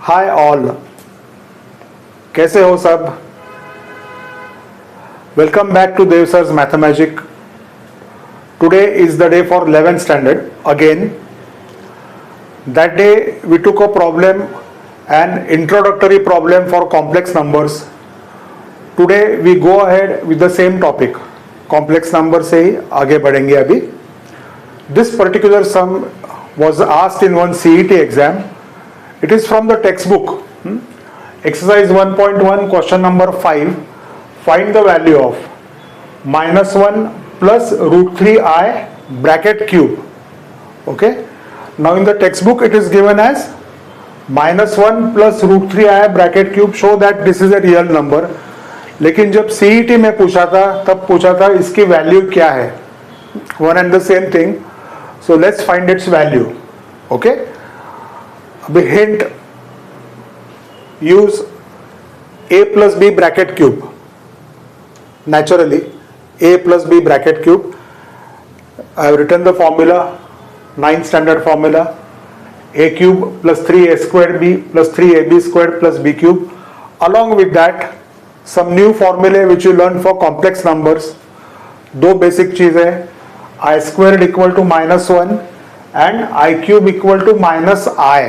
Hi all, कैसे हो सब? Welcome back to Dev sir's mathematic. Today is the day for 11th standard again. That day we took a problem, an introductory problem for complex numbers. Today we go ahead with the same topic. Complex number से ही आगे बढ़ेंगे अभी. This particular sum was asked in one CET exam. It is from the textbook. Exercise 1.1 question number 5. Find the value of -1 plus √3i bracket cube. Okay. Now in the textbook it is given as -1 plus √3i bracket cube. Show that this is a real number. लेकिन जब CET में पूछा था तब पूछा था इसकी value क्या है. One and the same thing. So let's find its value. Okay. अभी hint, use a plus b bracket cube. Naturally a plus b bracket cube. I have written the formula, 9th standard formula. A cube plus 3a squared b plus 3ab squared plus b cube. Along with that some new formulae which you learned for complex numbers. दो basic चीजें, I squared equal to -1 and I cube equal to -i.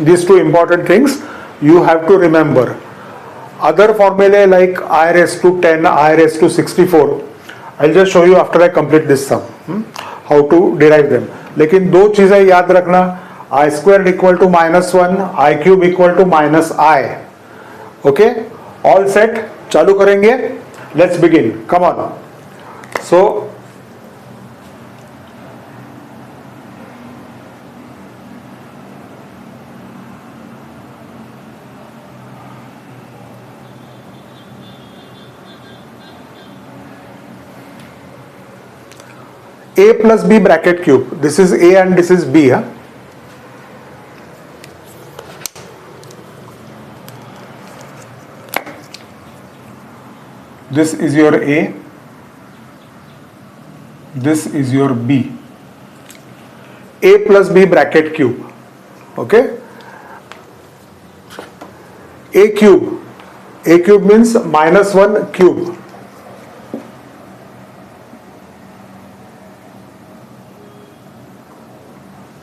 These two important things you have to remember. Other formulae like I raised to 10, I raised to 64. I'll just show you after I complete this sum how to derive them. लेकिन दो चीजें याद रखना, I squared equal to -1, I cube equal to -i. Okay, all set. चालू करेंगे. Let's begin. Come on. So a plus b bracket cube. This is a and this is b. This is your a, this is your b. A plus b bracket cube. Okay. A cube. A cube means -1 cube.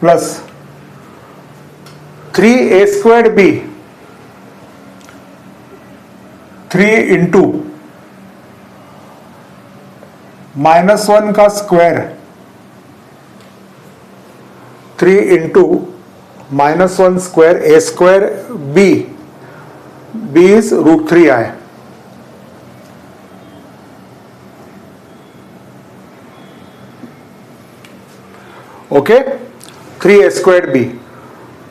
Plus 3a squared b, 3 into -1 का square, 3 into -1 square a square b, b is √3i. Okay. 3a squared b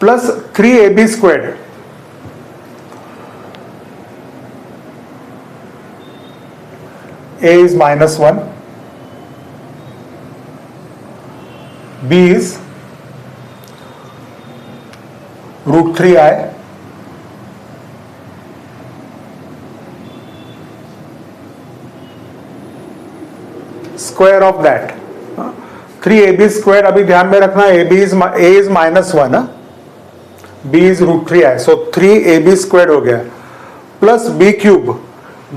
plus 3ab squared. A is -1, b is √3i, square of that. 3ab squared, अभी ध्यान में रखना, a is -1, b is √3i, so 3ab squared हो गया, plus b cube.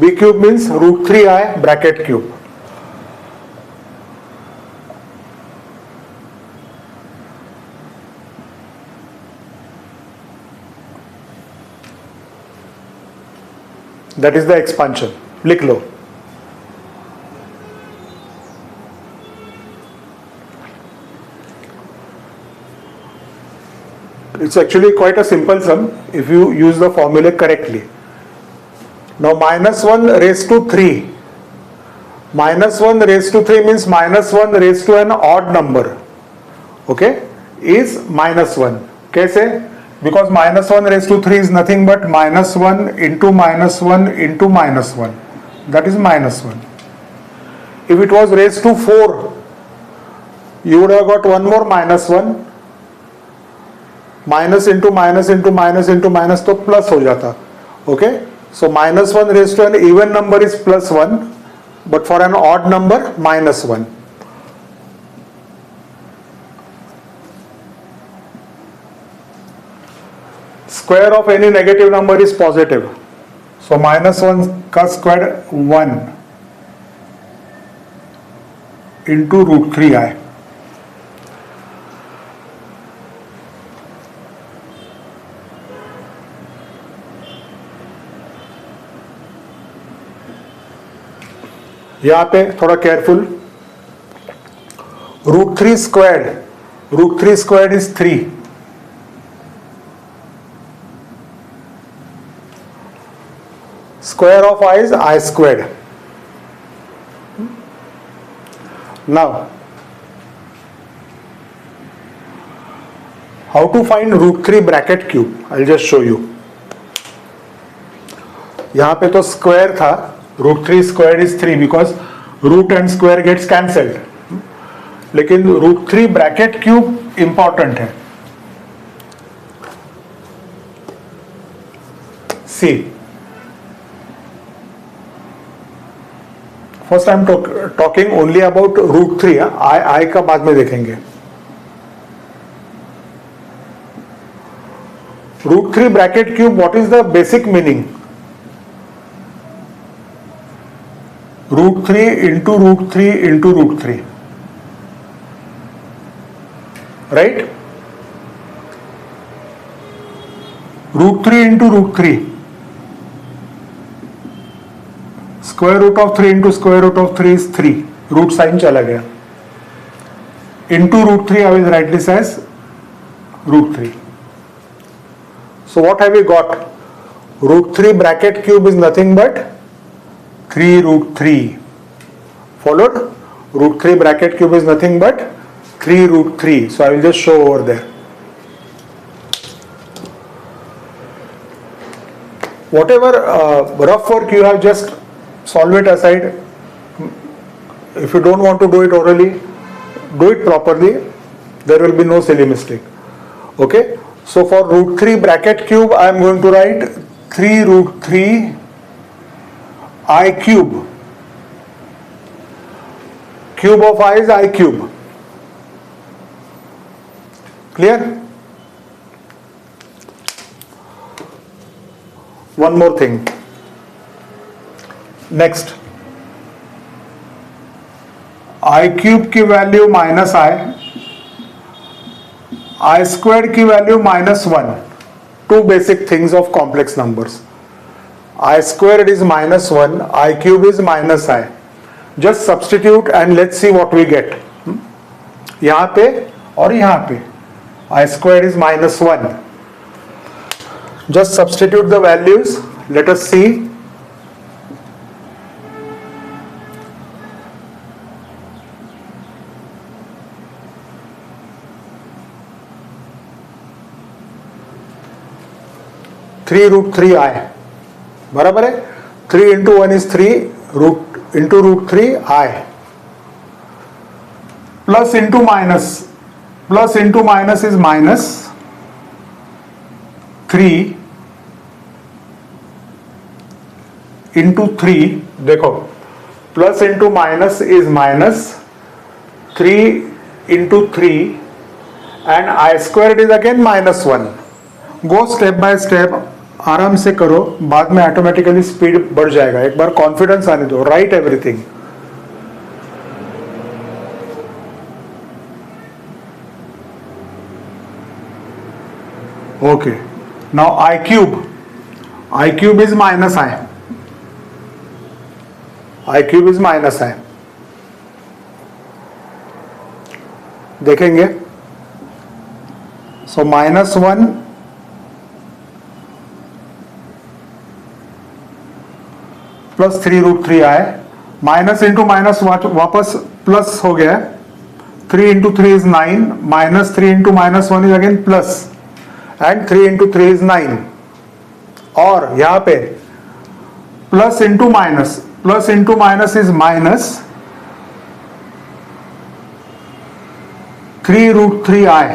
b cube means √3i bracket cube. That is the expansion. लिख लो. It's actually quite a simple sum if you use the formula correctly. Now -1 raised to 3. -1 raised to 3 means -1 raised to an odd number. Okay, is -1. कैसे? Because -1 raised to 3 is nothing but -1 into -1 into -1. That is -1. If it was raised to 4, you would have got one more -1. Minus into minus into minus into minus तो plus हो जाता. Okay, so -1 raise to an even number is +1, but for an odd number -1. Square of any negative number is positive, so -1 का square 1 into √3i। यहां पे थोड़ा careful, √3 squared is 3, square of I is I squared. Now, how to find √3 bracket cube? I'll just show you. यहां पे तो square था, √3 squared is 3 because root and square gets cancelled. लेकिन √3 bracket cube important है. See, first I am talking only about √3, i का बाद में देखेंगे। √3 bracket cube, what is the basic meaning? √3 into √3 into √3, right? √3 into √3, square root of 3 into square root of 3 is 3, root sign चला गया, into √3 I will write this as √3. So what have we got? √3 bracket cube is nothing but 3√3. Followed? √3 bracket cube is nothing but 3√3. So I will just show over there. Whatever rough work you have, just solve it aside. If you don't want to do it orally, do it properly. There will be no silly mistake. Okay? So for √3 bracket cube, I am going to write 3√3 I cube. Cube of I is I cube. Clear? One more thing. Next, I cube की value I squared की value -1. Two basic things of complex numbers. I squared is -1, I cube is -I. Just substitute and let's see what we get. यहाँ पे और यहाँ पे I squared is -1. Just substitute the values. Let us see. (3√3i) बराबर है, 3 into 1 is 3, root into √3i, plus into minus is -3 into 3, देखो plus into minus is -3 into 3 and i square is again -1. Go step by step, आराम से करो, बाद में automatically speed बढ़ जाएगा. एक बार कॉन्फिडेंस आने दो, right everything. Okay, now I cube is -I. I cube is -I. देखेंगे. So -1 plus 3√3i, minus into minus वापस प्लस हो गया. 3 into 3 is 9, -3 into -1 is again plus, and 3 into 3 is 9. और यहां पे plus into minus is -3√3i.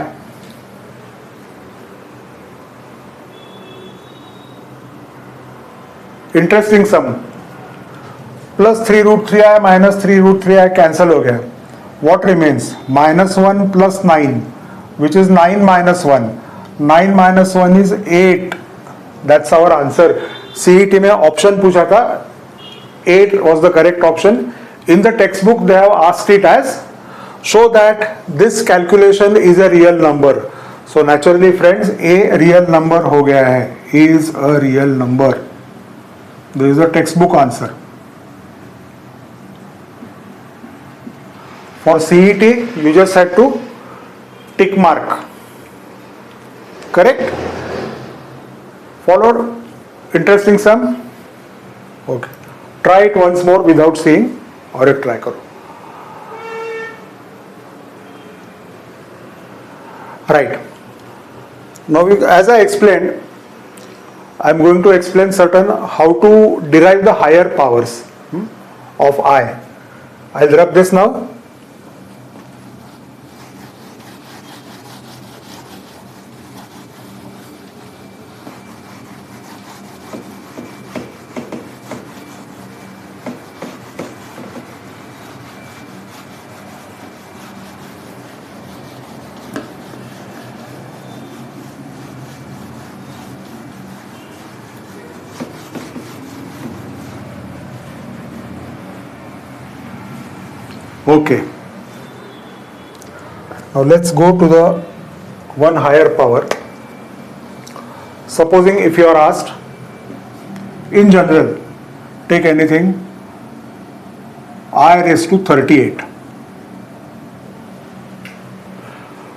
Interesting sum. Plus 3√3i minus 3√3i cancel हो गया. What remains? -1 plus 9 which is 9 -1. 9 minus 1 is 8. That's our answer. CET में option पूछा था, 8 was the correct option. In the textbook they have asked it as show that this calculation is a real number. So naturally friends, a real number हो गया है, is a real number. This is a textbook answer. For CET you just had to tick mark. Correct? Followed? Interesting sum? Okay. Try it once more without seeing, और एक try करो. Right. Now, as I explained, I am going to explain certain how to derive the higher powers of I. I'll rub this now. Okay. Now let's go to the one higher power. Supposing if you are asked, in general, take anything, I raised to 38.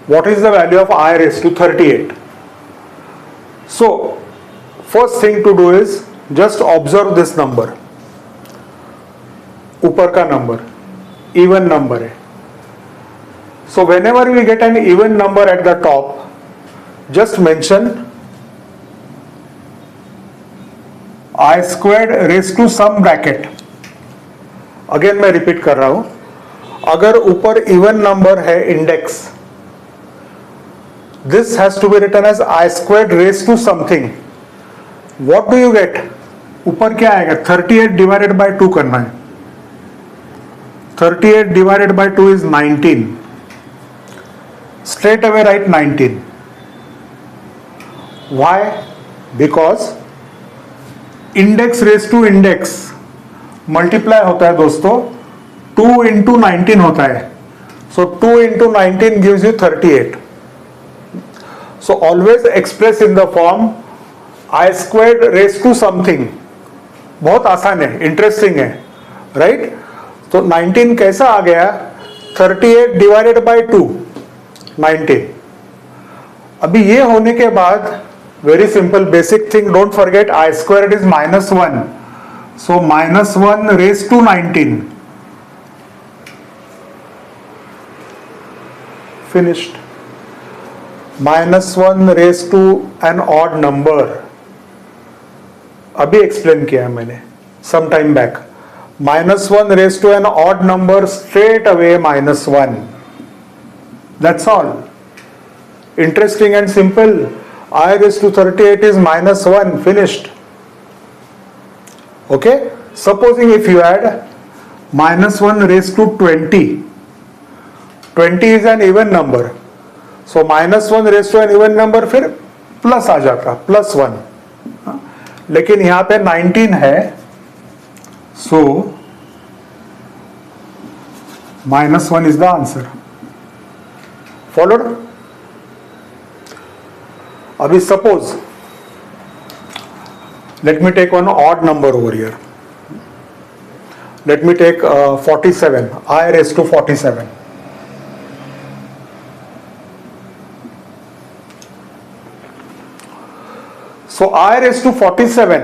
What is the value of I raised to 38? So, first thing to do is just observe this number. ऊपर का number. Even number है. So whenever we get an even number at the top, just mention I squared raised to some bracket. Again मैं repeat कर रहा हूं, अगर ऊपर even number है index, this has to be written as I squared raised to something. What do you get? ऊपर क्या आएगा? 38 divided by 2 करना है. 38 divided by 2 is 19. Straight away write 19. Why? Because index raised to index multiply होता है दोस्तों, 2 into 19 होता है. So 2 into 19 gives you 38. So always express in the form I squared raised to something. बहुत आसान है, इंटरेस्टिंग है, राइट? तो 19 कैसा आ गया? 38 डिवाइडेड बाय 2, 19. अभी ये होने के बाद very simple basic thing, don't forget i squared is -1. So -1 raise to 19. Finished. -1 raise to an odd number. अभी एक्सप्लेन किया है मैंने some time back. -1 raised to an odd number, straight away -1. That's all. Interesting and simple. I raised to 38 is -1. Finished. Okay. Supposing if you add -1 raised to 20. 20 is an even number. So -1 raised to an even number फिर plus आ जाता, +1. लेकिन यहाँ पे 19 है. So, -1 is the answer. Followed? Abhi suppose, let me take one odd number over here. Let me take 47. I raised to 47. So I raised to 47.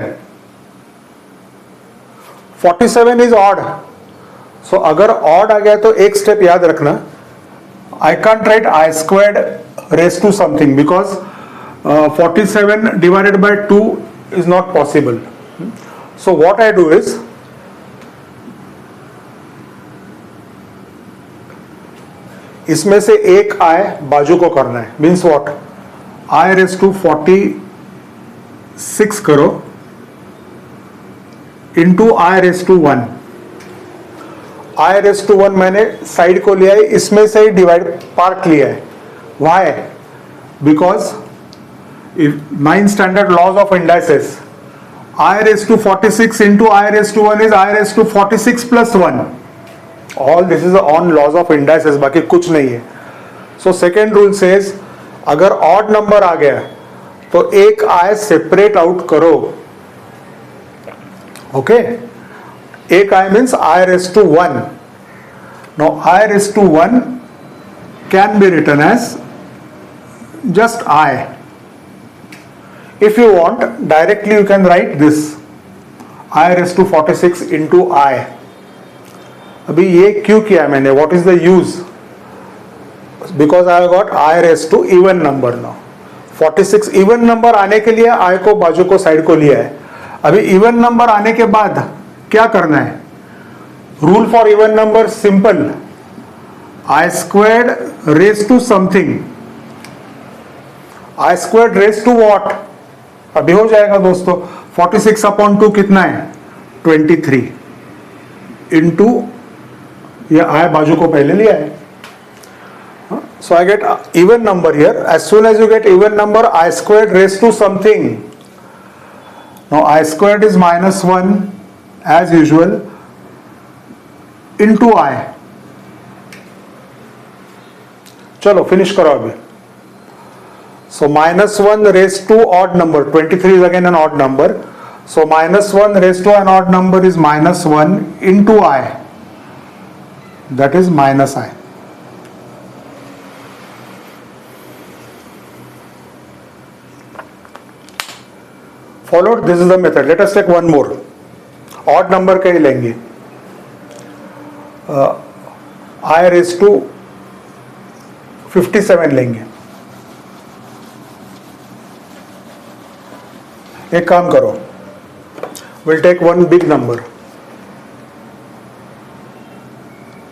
47 is odd. So अगर odd आ गया तो एक स्टेप याद रखना, I can't write I squared raised to something because 47 divided by 2 is not possible. So what I do is, इसमें से एक I बाजू को करना है. Means what? I raised to 46 करो into i raise to 1. I raise to 1 मैंने side को लिया है, इसमें से डिवाइड पार्ट लिया है. Y? Because if 9 standard laws of indices, I raised to 46 into I raised to 1 is I raised to 46 plus 1. All this is on laws of indices, बाकी कुछ नहीं है. So second rule says अगर odd number आ गया तो एक I separate out करो. Okay, एक I means I raised to 1. Now I raised to 1 can be written as just I. If you want, directly you can write this I raised to 46 into I. अभी ये क्यों किया मैंने? What is the use? Because I got I raised to even number now. 46 even number आने के लिए I को बाजू को साइड को लिया है. अभी even number आने के बाद क्या करना है? Rule for even number simple. I squared raised to something. I squared raised to what? अभी हो जाएगा दोस्तों. 46 अपॉन 2 कितना है? 23 इंटू ये I बाजू को पहले लिया है. So I get even number here. As soon as you get even number, I squared raised to something. Now I squared is minus 1 as usual into I. चलो फिनिश करो अभी. So minus 1 raised to odd number, 23 is again an odd number. So minus 1 raised to an odd number is minus 1 into I. That is minus I. Followed, this is the method. Let us take one more. Odd number का ही लेंगे. I raised to 57 लेंगे. एक काम करो, we'll take one big number.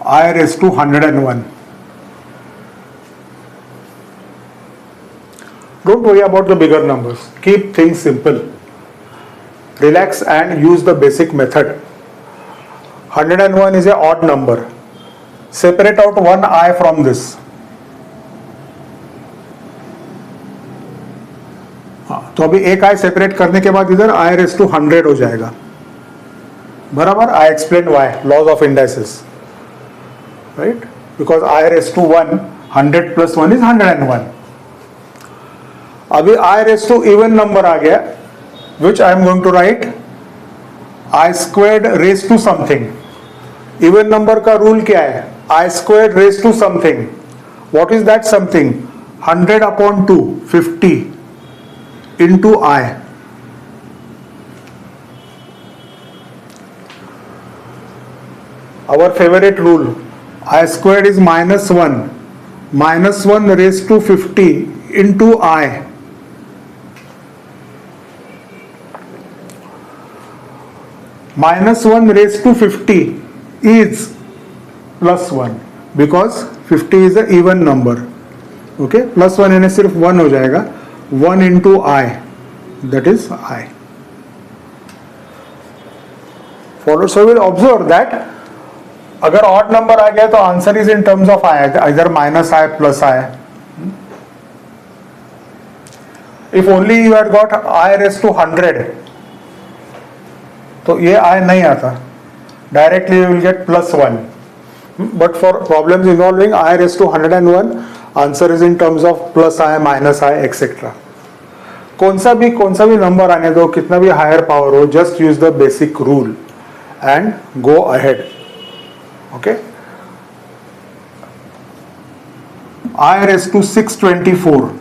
I raised to 101. Don't worry about the bigger numbers. Keep things simple. Relax and use the basic method. 101 is an odd number. Separate out one I from this. तो अभी एक I separate करने के बाद इधर I raised to 100 हो जाएगा. बराबर. I explained why. Laws of indices. Right? Because I raised to 1, 100 plus 1 is 101. अभी I raised to even number आ गया, which I am going to write I squared raised to something. Even number का rule क्या है? I squared raised to something. What is that something? 100 upon 2, 50 into I. Our favorite rule, I squared is minus 1. Minus 1 raised to 50 into I. Minus 1 raised to 50 is plus 1 because 50 is an even number. Okay, plus 1 यानी सिर्फ 1 हो जाएगा. 1 into I, that is I. Follow. So we will observe that अगर odd number आ गया तो answer is in terms of I, either minus I plus I. If only you had got I raised to 100, तो ये I नहीं आता. Directly you will get plus 1. But for problems involving I raised to 101, answer is in terms of plus I, minus I, etc. कौन सा भी number आने दो, कितना भी हायर पावर हो, just use the basic rule and go ahead. Okay? I raised to 624.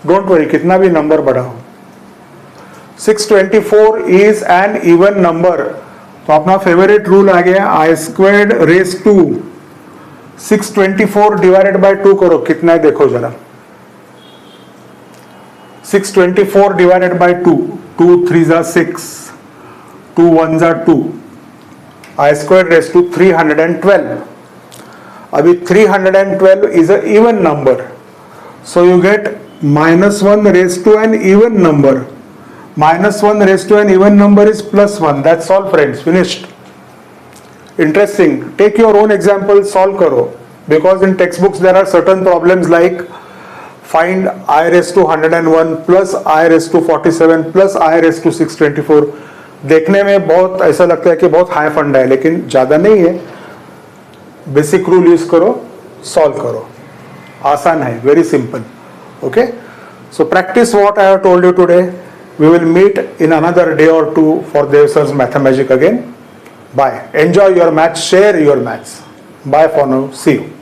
Don't worry, कितना भी नंबर बड़ा हो. 624 is an even number. तो अपना फेवरेट रूल आ गया, I squared raised to 624 divided by 2 करो, कितना है देखो जरा. 624 divided by 2, 2 3s are 6, 2 1s are 2. I squared raised to 312. अभी 312 is an even number, so you get minus 1 raised to an even number. Minus 1 raised to an even number is plus 1. That's all, friends. Finished. Interesting. Take your own example, solve karo. Because in textbooks there are certain problems like find I raised to 101 plus I raised to 47 plus I raised to 624. देखने में बहुत ऐसा लगता है कि बहुत high फंडा है, लेकिन ज़्यादा नहीं है. बेसिक रूल यूज करो, सॉल्व करो, आसान है, very simple. Okay, so practice what I have told you today. We will meet in another day or two for Dev Sir's Mathemagic again. Bye. Enjoy your maths, share your maths. Bye for now. See you.